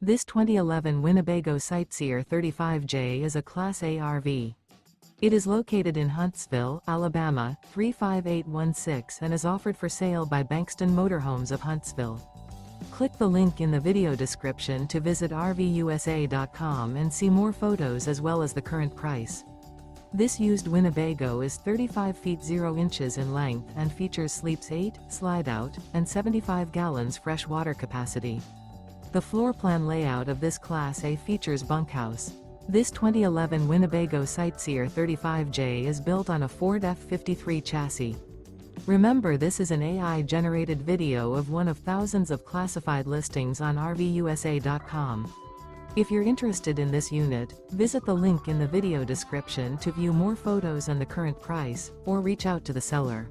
This 2011 Winnebago Sightseer 35J is a Class A RV. It is located in Huntsville, Alabama, 35816 and is offered for sale by Bankston Motorhomes of Huntsville. Click the link in the video description to visit RVUSA.com and see more photos as well as the current price. This used Winnebago is 35 feet 0 inches in length and features sleeps 8, slide-out, and 75 gallons fresh water capacity. The floor plan layout of this Class A features bunkhouse. This 2011 Winnebago Sightseer 35J is built on a Ford F53 chassis. Remember, this is an AI-generated video of one of thousands of classified listings on RVUSA.com. If you're interested in this unit, visit the link in the video description to view more photos and the current price, or reach out to the seller.